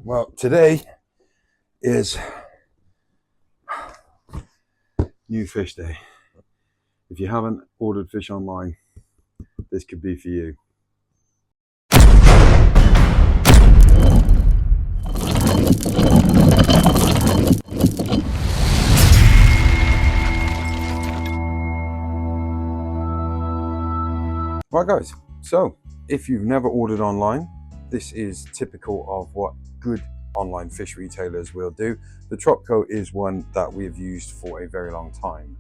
Well, today is new fish day. If you haven't ordered fish online, this could be for you. Right guys, so if you've never ordered online, this is typical of what good online fish retailers will do. The Tropco is one that we've used for a very long time.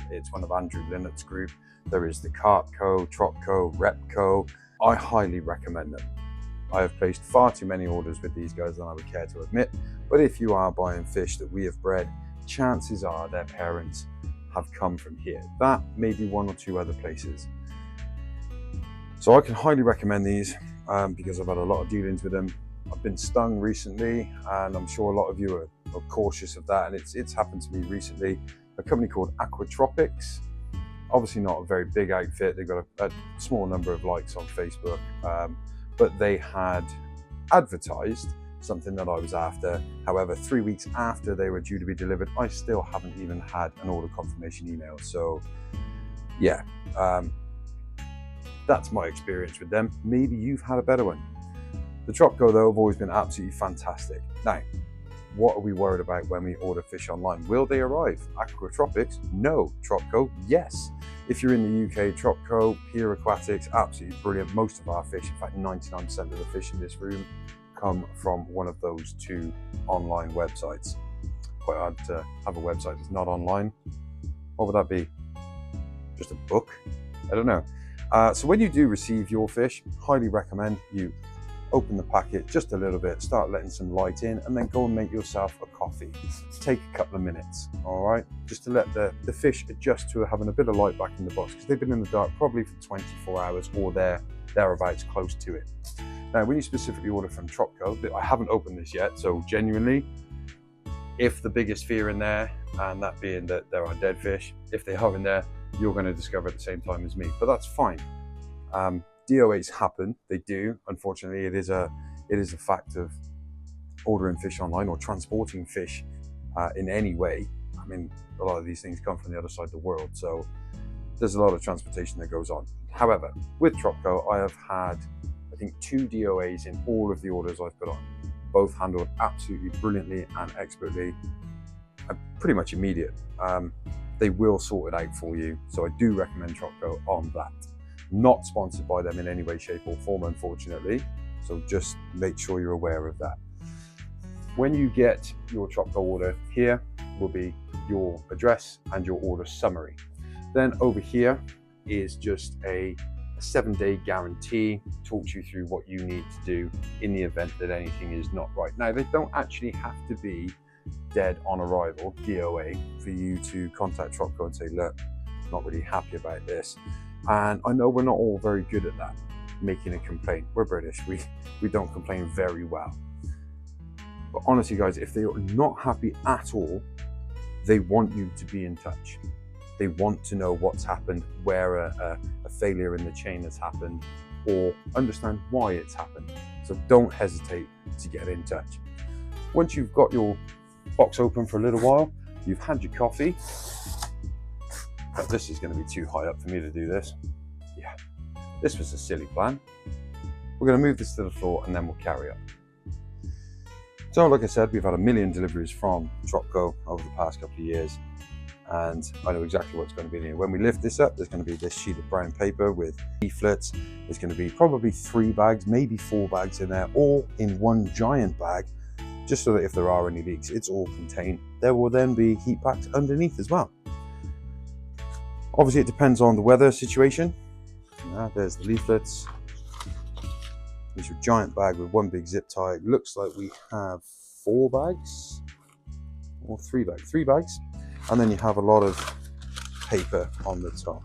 It's one of Andrew Linnett's group. There is the Cartco, Tropco, Repco. I highly recommend them. I have placed far too many orders with these guys than I would care to admit, but if you are buying fish that we have bred, chances are their parents have come from here. That may be one or two other places. So I can highly recommend these because I've had a lot of dealings with them. I've been stung recently, and I'm sure a lot of you are cautious of that, and it's happened to me recently. A company called Aquatropics, obviously not a very big outfit. They've got a small number of likes on Facebook, but they had advertised something that I was after. However, 3 weeks after they were due to be delivered, I still haven't even had an order confirmation email. So yeah, that's my experience with them. Maybe you've had a better one. The Tropco though have always been absolutely fantastic. Now, what are we worried about when we order fish online? Will they arrive? Aquatropics? No. Tropco? Yes. If you're in the UK, Tropco, Pier Aquatics, absolutely brilliant. Most of our fish, in fact 99% of the fish in this room, come from one of those two online websites. Quite hard to have a website that's not online. What would that be? Just a book? I don't know. So when you do receive your fish, highly recommend you open the packet just a little bit, start letting some light in, and then go and make yourself a coffee. Take a couple of minutes, all right? Just to let the fish adjust to having a bit of light back in the box, because they've been in the dark probably for 24 hours or thereabouts, close to it. Now, when you specifically order from Tropco, I haven't opened this yet, so genuinely, if the biggest fear in there, and that being that there are dead fish, if they are in there, you're going to discover at the same time as me, but that's fine. DOAs happen, they do. Unfortunately, it is a fact of ordering fish online or transporting fish in any way. I mean, a lot of these things come from the other side of the world, so there's a lot of transportation that goes on. However, with Tropco, I have had, I think, 2 DOAs in all of the orders I've put on. Both handled absolutely brilliantly and expertly, and pretty much immediate. They will sort it out for you, so I do recommend Tropco on that. Not sponsored by them in any way, shape or form, unfortunately, so just make sure you're aware of that. When you get your Tropco order, here will be your address and your order summary. Then over here is just a 7-day guarantee, talks you through what you need to do in the event that anything is not right. Now, they don't actually have to be dead on arrival, DOA, for you to contact Tropco and say, look, I'm not really happy about this. And I know we're not all very good at that, making a complaint. We're British, we don't complain very well. But honestly guys, if they are not happy at all, they want you to be in touch. They want to know what's happened, where a failure in the chain has happened, or understand why it's happened. So don't hesitate to get in touch. Once you've got your box open for a little while, you've had your coffee. But this is going to be too high up for me to do this. Yeah, this was a silly plan. We're going to move this to the floor and then we'll carry on. So like I said, we've had a million deliveries from Tropco over the past couple of years, and I know exactly what's going to be in here. When we lift this up, there's going to be this sheet of brown paper with leaflets. There's going to be probably 3 bags, maybe 4 bags in there, all in one giant bag, just so that if there are any leaks, it's all contained. There will then be heat packs underneath as well. Obviously, it depends on the weather situation. There's the leaflets. There's your giant bag with 1 big zip tie. It looks like we have 4 bags or 3 bags. 3 bags. And then you have a lot of paper on the top.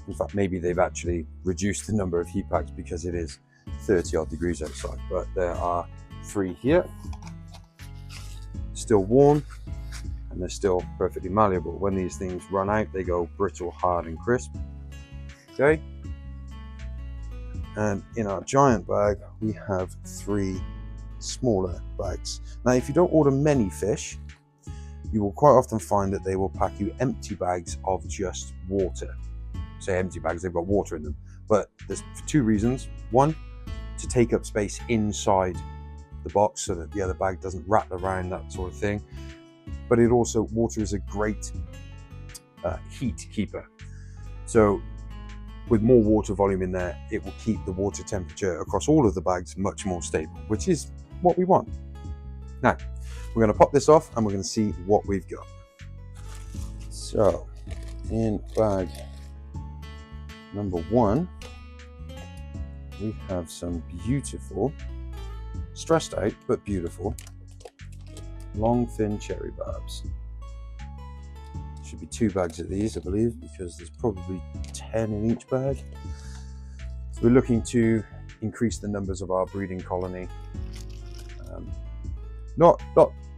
In fact, maybe they've actually reduced the number of heat packs because it is 30 odd degrees outside, but there are 3 here. Still warm, and they're still perfectly malleable. When these things run out, they go brittle, hard and crisp. Okay, And in our giant bag, we have 3 smaller bags. Now, if you don't order many fish, you will quite often find that they will pack you empty bags of just water. Say empty bags, they've got water in them. But there's 2 reasons. One, to take up space inside the box so that the other bag doesn't rattle around, that sort of thing. But it also, water is a great heat keeper. So with more water volume in there, it will keep the water temperature across all of the bags much more stable, which is what we want. Now, we're going to pop this off and we're going to see what we've got. So, in bag number 1, we have some beautiful, stressed out but beautiful, long fin cherry barbs. Should be 2 bags of these, I believe, because there's probably 10 in each bag. So we're looking to increase the numbers of our breeding colony. Not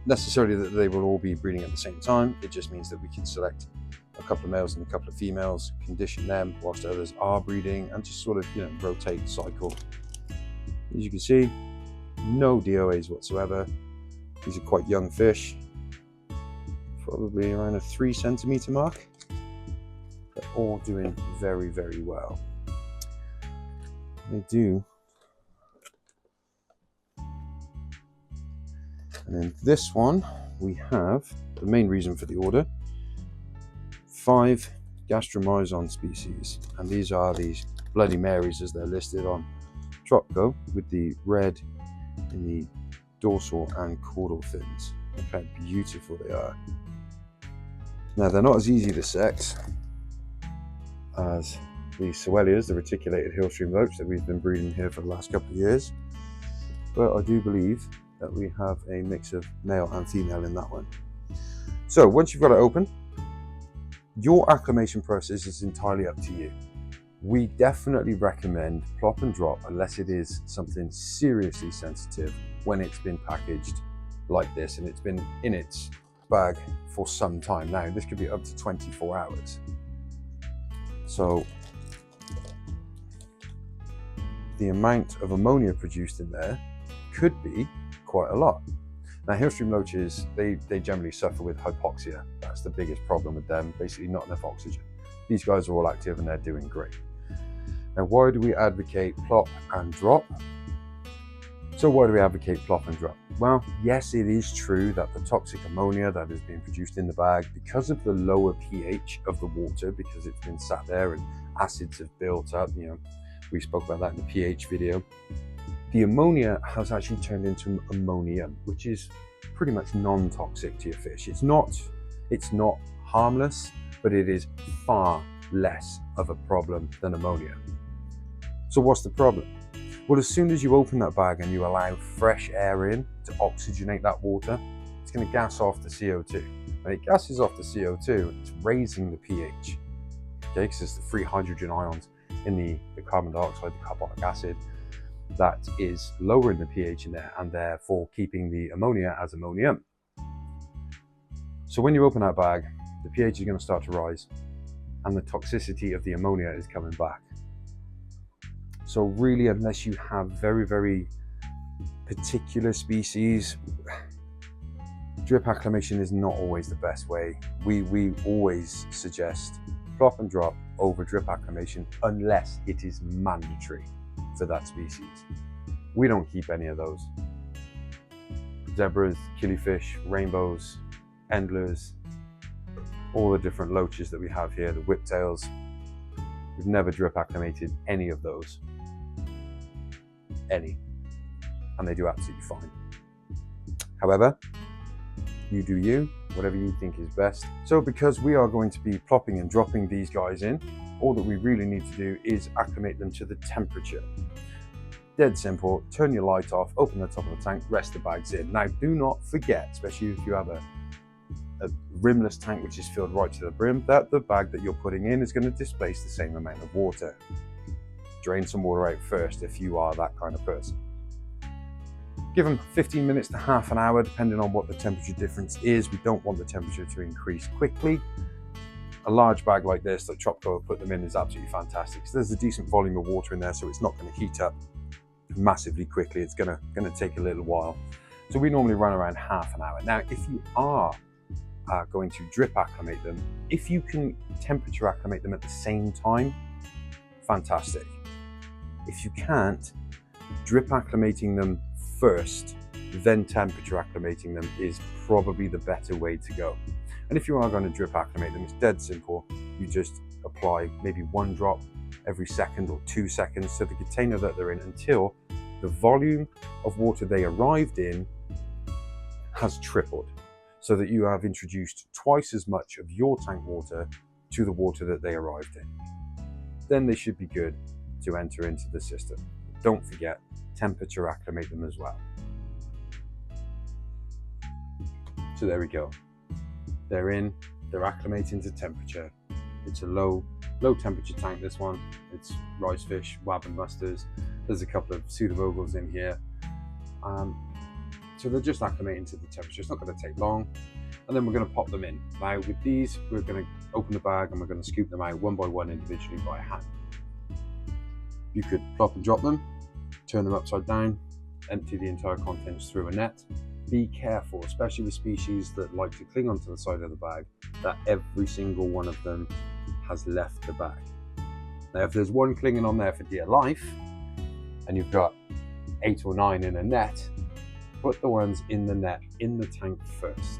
necessarily that they will all be breeding at the same time. It just means that we can select a couple of males and a couple of females, condition them whilst others are breeding, and just sort of, rotate, cycle. As you can see, no DOAs whatsoever. These are quite young fish, probably around a 3 centimeter mark. They're all doing very, very well. They do. And in this one, we have the main reason for the order: 5 gastromyzon species. And these are these Bloody Marys as they're listed on Tropco, with the red in the dorsal and caudal fins. Look how beautiful they are. Now, they're not as easy to sex as the Soelias, the reticulated hillstream loach that we've been breeding here for the last couple of years. But I do believe that we have a mix of male and female in that one. So once you've got it open, your acclimation process is entirely up to you. We definitely recommend plop and drop unless it is something seriously sensitive when it's been packaged like this and it's been in its bag for some time. Now, this could be up to 24 hours. So the amount of ammonia produced in there could be quite a lot. Now, hillstream loaches, they generally suffer with hypoxia. That's the biggest problem with them, basically not enough oxygen. These guys are all active and they're doing great. Now, why do we advocate plop and drop? So why do we advocate plop and drop? Well, yes, it is true that the toxic ammonia that is being produced in the bag, because of the lower pH of the water, because it's been sat there and acids have built up, we spoke about that in the pH video, the ammonia has actually turned into ammonium, which is pretty much non-toxic to your fish. It's not harmless, but it is far less of a problem than ammonia. So what's the problem? Well, as soon as you open that bag and you allow fresh air in to oxygenate that water, it's going to gas off the CO2. When it gases off the CO2, it's raising the pH, okay, because it's the free hydrogen ions in the carbon dioxide, the carbonic acid, that is lowering the pH in there and therefore keeping the ammonia as ammonium. So when you open that bag, the pH is going to start to rise and the toxicity of the ammonia is coming back. So really, unless you have very, very particular species, drip acclimation is not always the best way. We always suggest plop and drop over drip acclimation unless it is mandatory for that species. We don't keep any of those. Zebras, killifish, rainbows, endlers, all the different loaches that we have here, the whiptails, we've never drip acclimated any of those. Any. And they do absolutely fine. However, you do you, whatever you think is best. So because we are going to be plopping and dropping these guys in, all that we really need to do is acclimate them to the temperature. Dead simple. Turn your light off, open the top of the tank, rest the bags in. Now, do not forget, especially if you have a rimless tank which is filled right to the brim, that the bag that you're putting in is going to displace the same amount of water. Drain some water out first if you are that kind of person. Give them 15 minutes to half an hour, depending on what the temperature difference is. We don't want the temperature to increase quickly. A large bag like this that Tropco put them in is absolutely fantastic. So there's a decent volume of water in there, so it's not going to heat up massively quickly. It's going to take a little while. So we normally run around half an hour. Now, if you are going to drip acclimate them, if you can temperature acclimate them at the same time, fantastic. If you can't, drip acclimating them first, then temperature acclimating them is probably the better way to go. And if you are going to drip acclimate them, it's dead simple. You just apply maybe 1 drop every second or 2 seconds to the container that they're in until the volume of water they arrived in has tripled, so that you have introduced twice as much of your tank water to the water that they arrived in. Then they should be good to enter into the system. Don't forget, temperature acclimate them as well. So there we go. They're in, they're acclimating to temperature. It's a low temperature tank, this one. It's rice fish, wab and musters. There's a couple of pseudovogels in here. So they're just acclimating to the temperature. It's not going to take long. And then we're going to pop them in. Now with these, we're going to open the bag and we're going to scoop them out one by one individually by hand. You could plop and drop them, turn them upside down, empty the entire contents through a net. Be careful, especially with species that like to cling onto the side of the bag, that every single one of them has left the bag. Now if there's one clinging on there for dear life, and you've got 8 or 9 in a net, put the ones in the net in the tank first.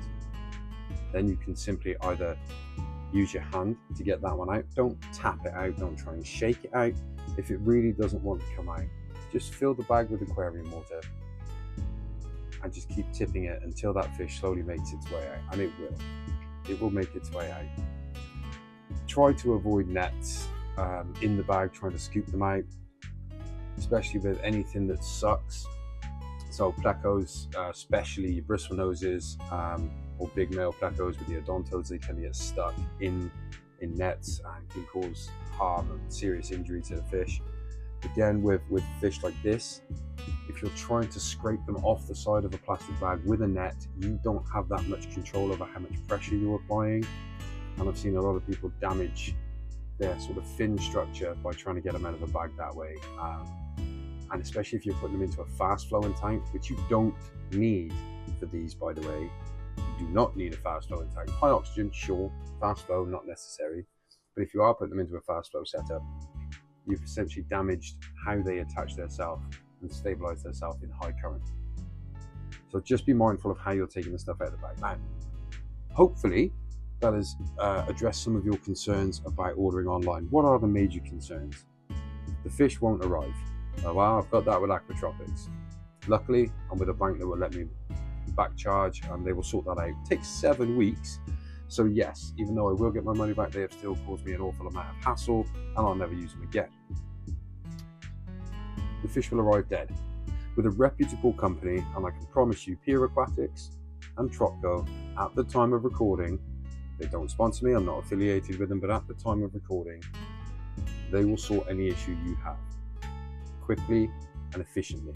Then you can simply either use your hand to get that one out. Don't tap it out, don't try and shake it out. If it really doesn't want to come out, just fill the bag with aquarium water and just keep tipping it until that fish slowly makes its way out, and it will make its way out. Try to avoid nets in the bag, trying to scoop them out, especially with anything that sucks. So plecos, especially your bristle noses, or big male plecos with the odontos, they tend to get stuck in nets and can cause harm and serious injury to the fish. Again, with fish like this, if you're trying to scrape them off the side of a plastic bag with a net, you don't have that much control over how much pressure you're applying. And I've seen a lot of people damage their sort of fin structure by trying to get them out of a bag that way. And especially if you're putting them into a fast flowing tank, which you don't need for these, by the way. You do not need a fast flowing tank. High oxygen, sure, fast flow, not necessary. But if you are putting them into a fast flow setup, you've essentially damaged how they attach themselves and stabilize themselves in high current. So just be mindful of how you're taking the stuff out of the bag. Now, hopefully that has addressed some of your concerns about ordering online. What are the major concerns? The fish won't arrive. Oh, well, I've got that with Aquatropics. Luckily, I'm with a bank that will let me back charge and they will sort that out. It takes 7 weeks. So yes, even though I will get my money back, they have still caused me an awful amount of hassle and I'll never use them again. The fish will arrive dead. With a reputable company, and I can promise you, Pier Aquatics and Tropco, at the time of recording, they don't sponsor me, I'm not affiliated with them, but at the time of recording, they will sort any issue you have quickly and efficiently.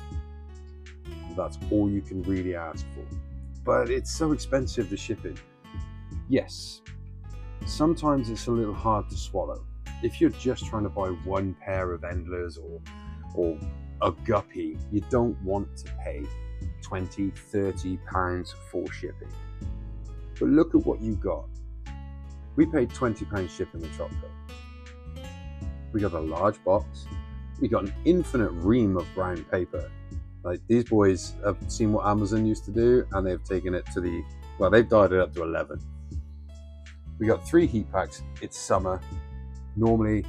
That's all you can really ask for. But it's so expensive, the shipping. Yes, sometimes it's a little hard to swallow. If you're just trying to buy one pair of endlers or a guppy, you don't want to pay £20-30 for shipping. But look at what you got. We paid £20 shipping the Tropco. We got a large box. We got an infinite ream of brown paper. Like, these boys have seen what Amazon used to do and they've taken it to they've dialed it up to 11. We got 3 heat packs. It's summer. Normally,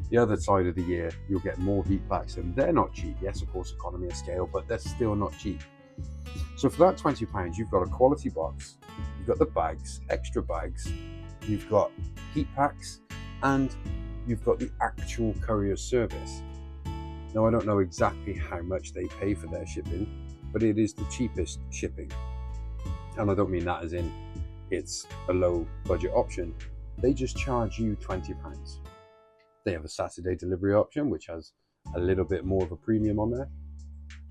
the other side of the year, you'll get more heat packs and they're not cheap. Yes, of course, economy of scale, but they're still not cheap. So for that £20, you've got a quality box, you've got the bags, extra bags, you've got heat packs, and you've got the actual courier service. Now, I don't know exactly how much they pay for their shipping, but it is the cheapest shipping. And I don't mean that as in it's a low budget option. They just charge you £20. They have a Saturday delivery option, which has a little bit more of a premium on there.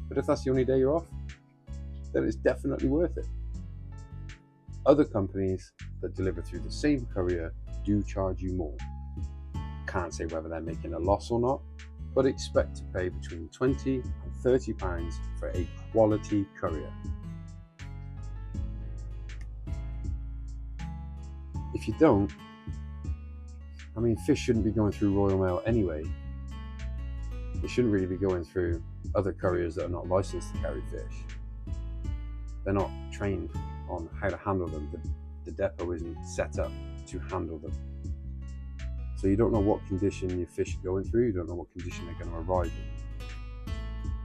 But if that's the only day you're off, then it's definitely worth it. Other companies that deliver through the same courier do charge you more. Can't say whether they're making a loss or not, but expect to pay between £20 and £30 for a quality courier. If you don't, I mean, fish shouldn't be going through Royal Mail anyway. They shouldn't really be going through other couriers that are not licensed to carry fish. They're not trained on how to handle them. The depot isn't set up to handle them. So you don't know what condition your fish are going through. You don't know what condition they're going to arrive in.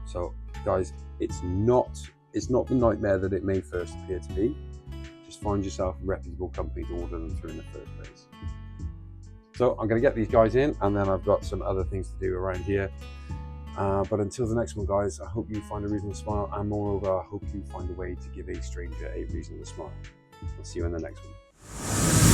So guys, it's not the nightmare that it may first appear to be. Just find yourself a reputable company to order them through in the first place. So I'm going to get these guys in, and then I've got some other things to do around here. But until the next one, guys, I hope you find a reason to smile, and moreover, I hope you find a way to give a stranger a reason to smile. I'll see you in the next one.